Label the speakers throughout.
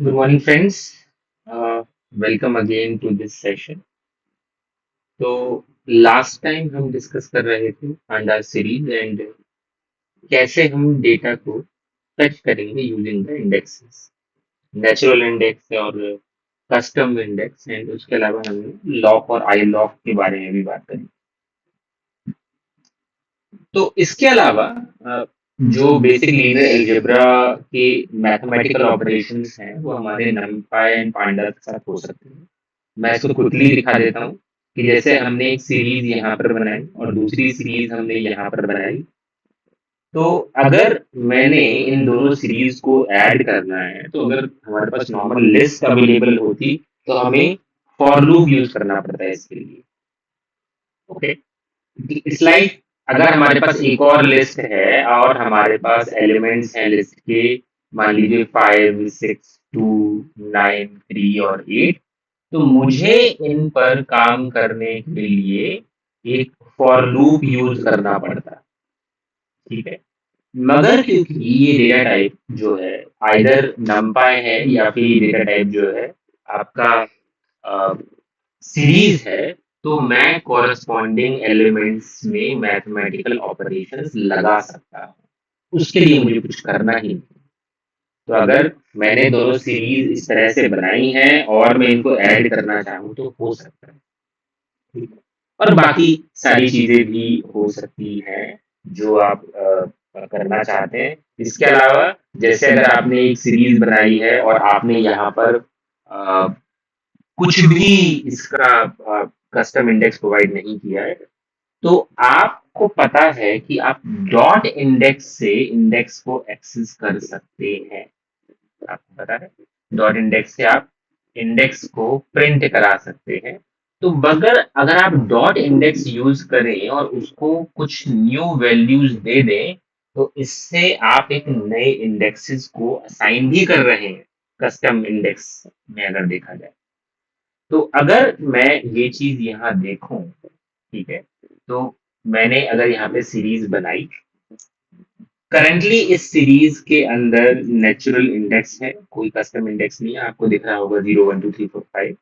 Speaker 1: Good morning, friends. Welcome again to this session. तो last time हम discuss कर रहे थे अंडा सीरीज एंड कैसे हम डेटा को फेच करेंगे using the indexes, natural index और कस्टम इंडेक्स एंड उसके अलावा हमने लॉक और आई लॉक के बारे में भी बात करी। तो इसके अलावा जो बेसिक लीनियर अलजेब्रा के मैथमेटिकल ऑपरेशंस हैं वो हमारे नमपाई एंड पांडास के साथ हो सकते हैं। मैं इसको क्विकली दिखा देता हूँ कि जैसे हमने एक सीरीज यहाँ पर बनाई और दूसरी सीरीज हमने यहाँ पर बनाई। तो अगर मैंने इन दोनों सीरीज को ऐड करना है तो अगर हमारे पास नॉर्मल लिस्ट अवेलेबल होती तो हमें फॉर लूप यूज करना पड़ता है इसके लिए। ओके, इट्स लाइक अगर हमारे पास एक और लिस्ट है और हमारे पास एलिमेंट्स हैं लिस्ट के, मान लीजिए 5, 6, 2, 9, 3 और 8, तो मुझे इन पर काम करने के लिए एक फॉर लूप यूज करना पड़ता है। ठीक है, मगर क्योंकि ये डेटा टाइप जो है आइदर नमपाई है या फिर ये डेटा टाइप जो है आपका सीरीज है, तो मैं कॉरस्पॉन्डिंग एलिमेंट्स में मैथमेटिकल ऑपरेशंस लगा सकता हूँ। उसके लिए मुझे कुछ करना ही नहीं। तो अगर मैंने दोनों सीरीज इस तरह से बनाई है और मैं इनको ऐड करना चाहूँ तो हो सकता है। ठीक है? और बाकी सारी चीजें भी हो सकती हैं जो आप करना चाहते हैं। इसके अलावा जैसे अगर आपने एक सीरीज बनाई है और आपने यहाँ पर कुछ भी इसका कस्टम इंडेक्स प्रोवाइड नहीं किया है, तो आपको पता है कि आप डॉट इंडेक्स से इंडेक्स को एक्सेस कर सकते हैं। आपको पता है डॉट इंडेक्स से आप इंडेक्स को प्रिंट करा सकते हैं। तो मगर अगर आप डॉट इंडेक्स यूज करें और उसको कुछ न्यू वैल्यूज दे दें, तो इससे आप एक नए इंडेक्सेस को असाइन भी कर रहे हैं कस्टम इंडेक्स में अगर देखा जाए। तो अगर मैं ये चीज यहाँ देखूं, ठीक है, तो मैंने अगर यहाँ पे सीरीज बनाई, करंटली इस सीरीज के अंदर नेचुरल इंडेक्स है, कोई कस्टम इंडेक्स नहीं है। आपको दिख रहा होगा 0, 1, 2, 3, 4, 5।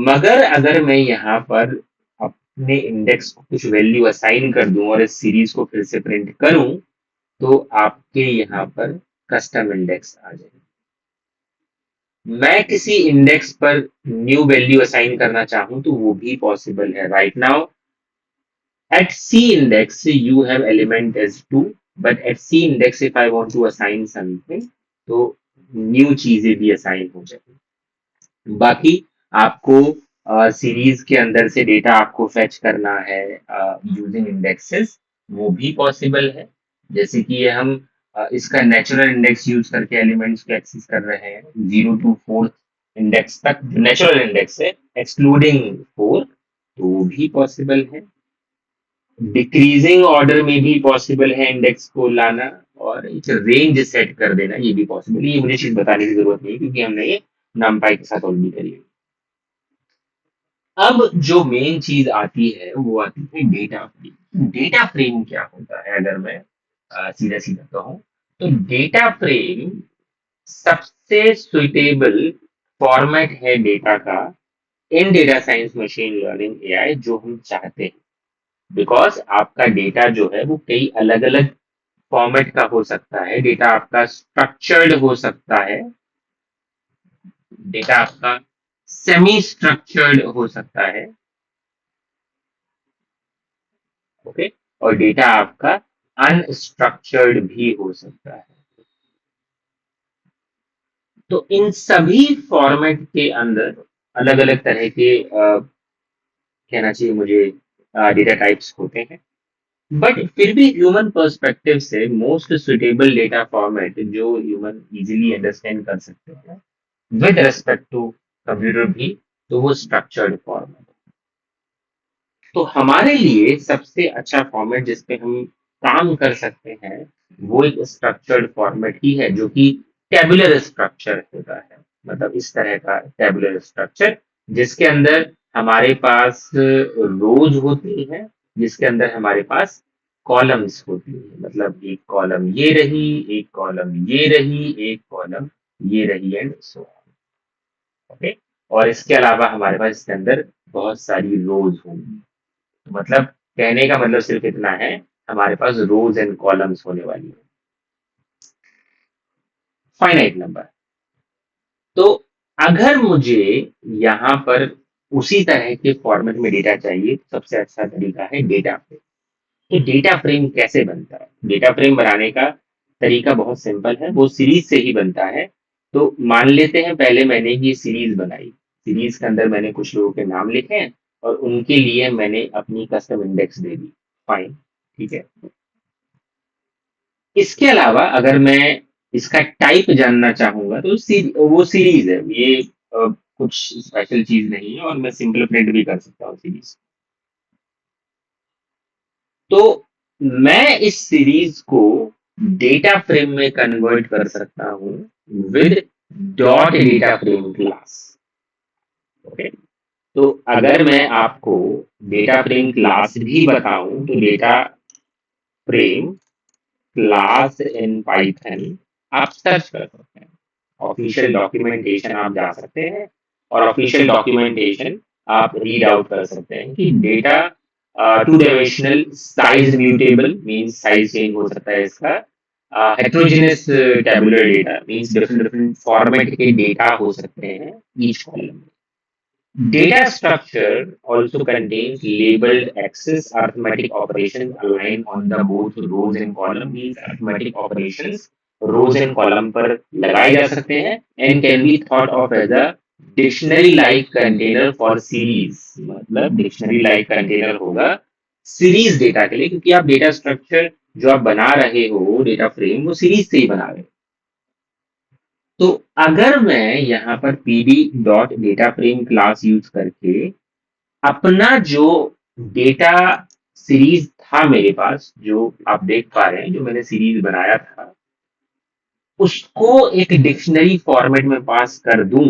Speaker 1: मगर अगर मैं यहाँ पर अपने इंडेक्स को कुछ वैल्यू असाइन कर दूं और इस सीरीज को फिर से प्रिंट करूं, तो आपके यहाँ पर कस्टम इंडेक्स आ जाए। मैं किसी इंडेक्स पर न्यू वैल्यू असाइन करना चाहूं तो वो भी पॉसिबल है। Right now at C index you have element as 2, but at C index if I want to assign something, तो न्यू चीजें भी असाइन हो जाएगी। बाकी आपको सीरीज के अंदर से डेटा आपको फेच करना है यूजिंग इंडेक्सेस, वो भी पॉसिबल है। जैसे कि ये हम इसका नेचुरल इंडेक्स यूज करके एलिमेंट्स को एक्सेस कर रहे हैं 0 to 4 इंडेक्स तक, जो नेचुरल इंडेक्स है एक्सक्लूडिंग 4, तो वो भी पॉसिबल है। डिक्रीजिंग ऑर्डर में भी पॉसिबल है इंडेक्स को लाना, और एक रेंज सेट कर देना, ये भी पॉसिबल है। ये मुझे चीज बताने की जरूरत नहीं क्योंकि हमने ये numpy के साथ ऑलरेडी करी है। अब जो मेन चीज आती है वो आती है डेटा फ्रेम। डेटा फ्रेम क्या होता है अगर मैं सीधा सीधा कहूँ, तो डेटा फ्रेम सबसे सुइटेबल फॉर्मेट है डेटा का in data science machine learning AI जो हम चाहते हैं। बिकॉज आपका डेटा जो है वो कई अलग अलग फॉर्मेट का हो सकता है। डेटा आपका स्ट्रक्चर्ड हो सकता है, डेटा आपका सेमी स्ट्रक्चर्ड हो सकता है, ओके, और डेटा आपका अनस्ट्रक्चर्ड भी हो सकता है। तो इन सभी फॉर्मेट के अंदर अलग अलग तरह के कहना चाहिए मुझे डेटा टाइप्स होते हैं। बट फिर भी ह्यूमन पर्सपेक्टिव से मोस्ट सुटेबल डेटा फॉर्मेट जो ह्यूमन इजीली अंडरस्टैंड कर सकते हैं विद रेस्पेक्ट टू कंप्यूटर भी, तो वो स्ट्रक्चर्ड फॉर्मेट। तो हमारे लिए सबसे अच्छा फॉर्मेट जिसपे हम काम कर सकते हैं वो एक स्ट्रक्चर्ड फॉर्मेट ही है, जो कि टेबुलर स्ट्रक्चर होता है। मतलब इस तरह का टेबुलर स्ट्रक्चर जिसके अंदर हमारे पास रोज होती हैं, जिसके अंदर हमारे पास कॉलम्स होती हैं। मतलब एक कॉलम ये रही, एक कॉलम ये रही, एक कॉलम ये रही एंड सो ऑन। ओके, और इसके अलावा हमारे पास इसके अंदर बहुत सारी रोज होंगी। तो मतलब कहने का मतलब सिर्फ इतना है, हमारे पास रोज एंड कॉलम्स होने वाली है, फाइनाइट नंबर। तो अगर मुझे यहाँ पर उसी तरह के फॉर्मेट में डेटा चाहिए, तो सबसे अच्छा तरीका है डेटा फ्रेम। तो डेटा फ्रेम कैसे बनता है? डेटा फ्रेम बनाने का तरीका बहुत सिंपल है, वो सीरीज से ही बनता है। तो मान लेते हैं पहले मैंने ये सीरीज बनाई, सीरीज के अंदर मैंने कुछ लोगों के नाम लिखे हैं और उनके लिए मैंने अपनी कस्टम इंडेक्स दे दी, फाइन, ठीक है। इसके अलावा अगर मैं इसका टाइप जानना चाहूंगा तो वो सीरीज है, ये कुछ स्पेशल चीज नहीं है और मैं सिंपल प्रिंट भी कर सकता हूँ सीरीज। तो मैं इस सीरीज को डेटा फ्रेम में कन्वर्ट कर सकता हूँ with dot data frame class. Okay, तो अगर मैं आपको डेटा फ्रेम क्लास भी बताऊं तो data frame class in Python आप सर्च कर सकते हैं, ऑफिशियल डॉक्यूमेंटेशन आप जा सकते हैं और ऑफिशियल डॉक्यूमेंटेशन आप रीड आउट कर सकते हैं कि data two dimensional size mutable means size change हो सकता है इसका, heterogeneous tabular data means different different format के डेटा हो सकते हैं each column. Data structure also contains labeled access arithmetic operations aligned on the both rows and column, means arithmetic operations rows and column पर लगाए जा सकते हैं and can be thought of as a dictionary like container for series। मतलब dictionary like container होगा series data के लिए, क्योंकि आप डेटा स्ट्रक्चर जो आप बना रहे हो डेटा फ्रेम वो सीरीज से ही बना रहे हो। तो अगर मैं यहाँ पर pd dot data frame class use करके अपना जो डेटा सीरीज था मेरे पास, जो आप देख पा रहे हैं जो मैंने सीरीज बनाया था, उसको एक डिक्शनरी फॉर्मेट में पास कर दूं,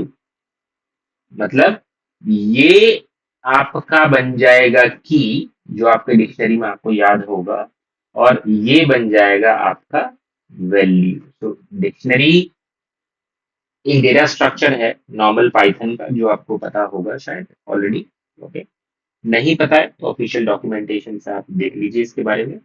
Speaker 1: मतलब ये आपका बन जाएगा की, जो आपके डिक्शनरी में आपको याद होगा, और ये बन जाएगा आपका वैल्यू। तो डिक्शनरी एक डेटा स्ट्रक्चर है नॉर्मल पाइथन का, जो आपको पता होगा शायद ऑलरेडी। ओके, नहीं पता है तो ऑफिशियल डॉक्यूमेंटेशन से आप देख लीजिए इसके बारे में।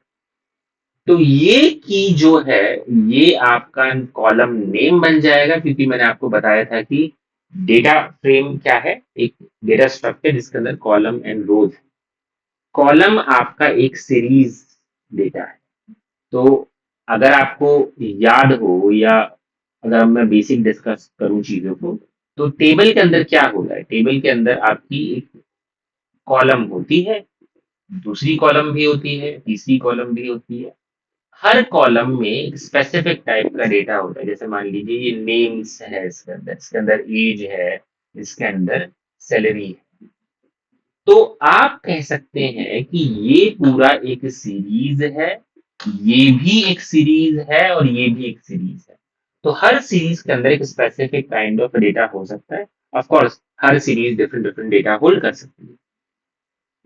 Speaker 1: तो ये की जो है ये आपका कॉलम नेम बन जाएगा, क्योंकि मैंने आपको बताया था कि डेटा फ्रेम क्या है, एक डेटा स्ट्रक्चर जिसके अंदर कॉलम एंड रोज। कॉलम आपका एक सीरीज डेटा है। तो अगर आपको याद हो या अगर मैं बेसिक डिस्कस करूं चीजों को, तो टेबल के अंदर क्या होता है, टेबल के अंदर आपकी एक कॉलम होती है, दूसरी कॉलम भी होती है, तीसरी कॉलम भी होती है। हर कॉलम में एक स्पेसिफिक टाइप का डेटा होता है, जैसे मान लीजिए ये नेम्स है, इसके अंदर एज है, इसके अंदर सैलरी है। तो आप कह सकते हैं कि ये पूरा एक सीरीज है, ये भी एक सीरीज है और ये भी एक सीरीज है। तो हर सीरीज के अंदर एक स्पेसिफिक काइंड ऑफ डेटा हो सकता है। Of course her series different different data hold कर सकती है।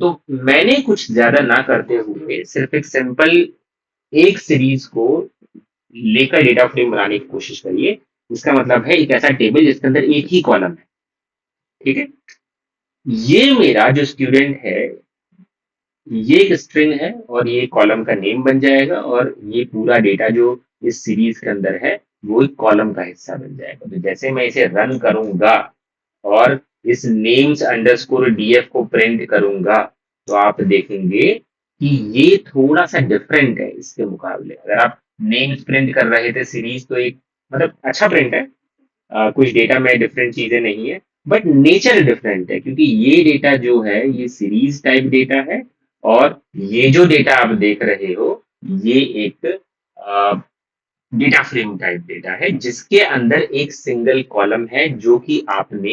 Speaker 1: तो मैंने कुछ ज्यादा ना करते हुए सिर्फ एक सिंपल एक सीरीज को लेकर डेटा फ्रेम बनाने की कोशिश करिए। इसका मतलब है एक ऐसा टेबल जिसके अंदर एक ही कॉलम है, ठीक है। ये मेरा जो स्टूडेंट है ये एक स्ट्रिंग है और ये कॉलम का नेम बन जाएगा, और ये पूरा डेटा जो इस सीरीज के अंदर है वो एक कॉलम का हिस्सा बन जाएगा। तो जैसे मैं इसे रन करूंगा और इस नेम्स अंडरस्कोर डीएफ को प्रिंट करूंगा, तो आप देखेंगे कि ये थोड़ा सा डिफरेंट है इसके मुकाबले। अगर आप नेम्स प्रिंट कर रहे थे सीरीज, तो एक मतलब अच्छा प्रिंट है, कुछ डेटा में डिफरेंट चीजें नहीं है, बट नेचर डिफरेंट है, क्योंकि ये डेटा जो है ये सीरीज टाइप डेटा है, और ये जो डेटा आप देख रहे हो ये एक डेटा फ्रेम टाइप डेटा है, जिसके अंदर एक सिंगल कॉलम है जो कि आपने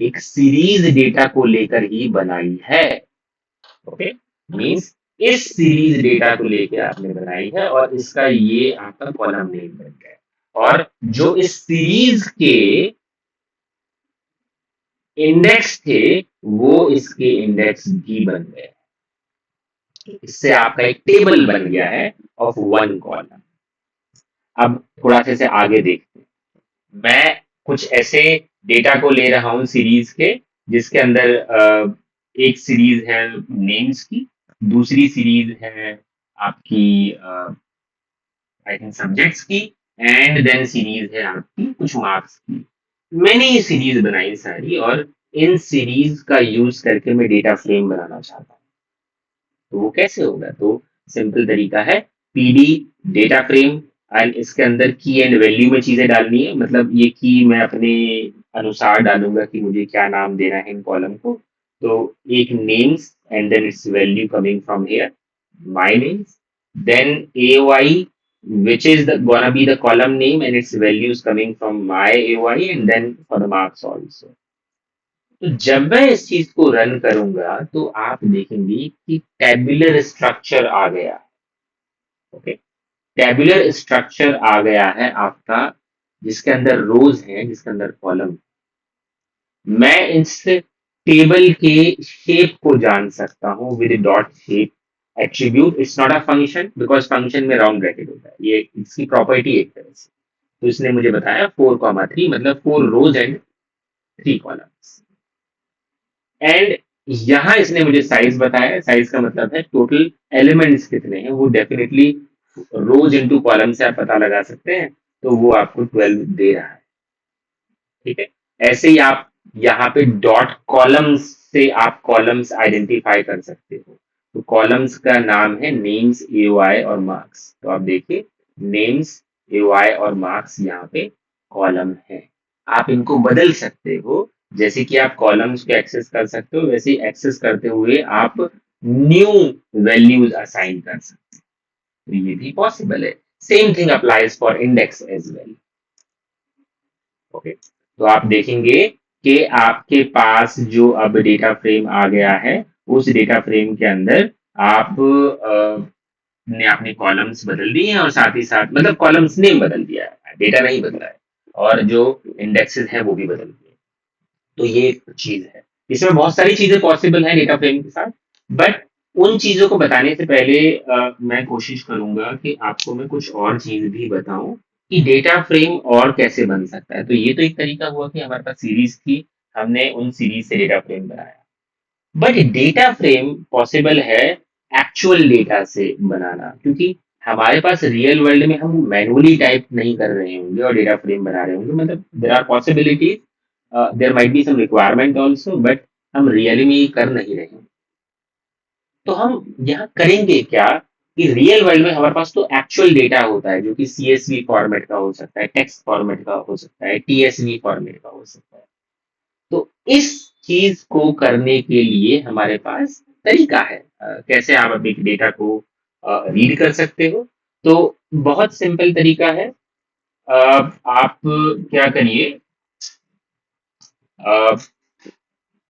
Speaker 1: एक सीरीज डेटा को लेकर ही बनाई है। ओके, मींस इस सीरीज डेटा को लेकर आपने बनाई है और इसका ये आपका कॉलम नेम बन गया, और जो इस सीरीज के इंडेक्स थे वो इसके इंडेक्स भी बन गए। इससे आपका एक टेबल बन गया है ऑफ वन कॉलम। अब थोड़ा सा इसे आगे देखते हैं। मैं कुछ ऐसे डेटा को ले रहा हूँ सीरीज के, जिसके अंदर एक सीरीज है नेम्स की, दूसरी सीरीज है आपकी आई थिंक सब्जेक्ट्स की, एंड देन सीरीज है आपकी कुछ मार्क्स की। मैंने ये सीरीज बनाई सारी, और इन सीरीज का यूज करके मैं डेटा फ्रेम बनाना चाहता हूँ। तो वो कैसे होगा? तो सिंपल तरीका है, पीडी डेटा फ्रेम, एंड इसके अंदर की एंड वैल्यू में चीजें डालनी है। मतलब ये की मैं अपने अनुसार डालूंगा कि मुझे क्या नाम देना है इन कॉलम को। तो एक names and then its value coming from here, my names, then AOI, which is gonna be the column name and its value is coming from my AOI, and then for the marks also. तो जब मैं इस चीज को run करूंगा तो आप देखेंगे कि टेबुलर स्ट्रक्चर आ गया। ओके, टेबुलर स्ट्रक्चर आ गया है आपका, जिसके अंदर रोज है, जिसके अंदर कॉलम। मैं इस टेबल के शेप को जान सकता हूँ with dot shape attribute. It's not a function, because function में राउंड ब्रैकेट होता है, ये इसकी प्रॉपर्टी एक तरह से। तो इसने मुझे बताया 4,3, मतलब 4 रोज एंड 3 कॉलम्स। एंड यहाँ इसने मुझे साइज बताया। साइज का मतलब है टोटल एलिमेंट्स कितने हैं, वो डेफिनेटली रोज इंटू कॉलम से आप पता लगा सकते हैं। तो वो आपको 12 दे रहा है। ठीक है, ऐसे ही आप यहाँ पे डॉट कॉलम्स से आप कॉलम्स आइडेंटिफाई कर सकते हो। तो कॉलम्स का नाम है नेम्स, एओआई और मार्क्स। तो आप देखिए, नेम्स, एओआई और मार्क्स यहाँ पे कॉलम है। आप इनको बदल सकते हो। जैसे कि आप कॉलम्स को एक्सेस कर सकते हो, वैसे ही एक्सेस करते हुए आप न्यू वैल्यूज असाइन कर सकते हो। तो ये भी पॉसिबल है। Same thing applies for index as well. Okay, तो आप देखेंगे कि आपके पास जो अब डेटा फ्रेम आ गया है, उस डेटा फ्रेम के अंदर आप ने अपने कॉलम्स बदल दिए हैं, और साथ ही साथ मतलब कॉलम्स नेम बदल दिया है, डेटा नहीं बदला है, और जो इंडेक्सेस हैं वो भी बदल दिए। तो ये एक चीज है। इसमें बहुत सारी चीजें पॉसिबल हैं डेटा फ्रेम के साथ, बट उन चीजों को बताने से पहले मैं कोशिश करूंगा कि आपको मैं कुछ और चीज भी बताऊं कि डेटा फ्रेम और कैसे बन सकता है। तो ये तो एक तरीका हुआ कि हमारे पास सीरीज थी, हमने उन सीरीज से डेटा फ्रेम बनाया। बट डेटा फ्रेम पॉसिबल है एक्चुअल डेटा से बनाना, क्योंकि हमारे पास रियल वर्ल्ड में हम मैनुअली टाइप नहीं कर रहे होंगे और डेटा फ्रेम बना रहे होंगे। मतलब there are possibilities, there might be some requirement also, but हम रियली में ये कर नहीं रहे हैं। तो हम यहाँ करेंगे क्या कि रियल वर्ल्ड में हमारे पास तो एक्चुअल डेटा होता है, जो कि CSV फॉर्मेट का हो सकता है, टेक्स्ट फॉर्मेट का हो सकता है, TSV फॉर्मेट का हो सकता है। तो इस चीज को करने के लिए हमारे पास तरीका है। कैसे आप अपने डेटा को रीड कर सकते हो। तो बहुत सिंपल तरीका है। आप क्या करिए,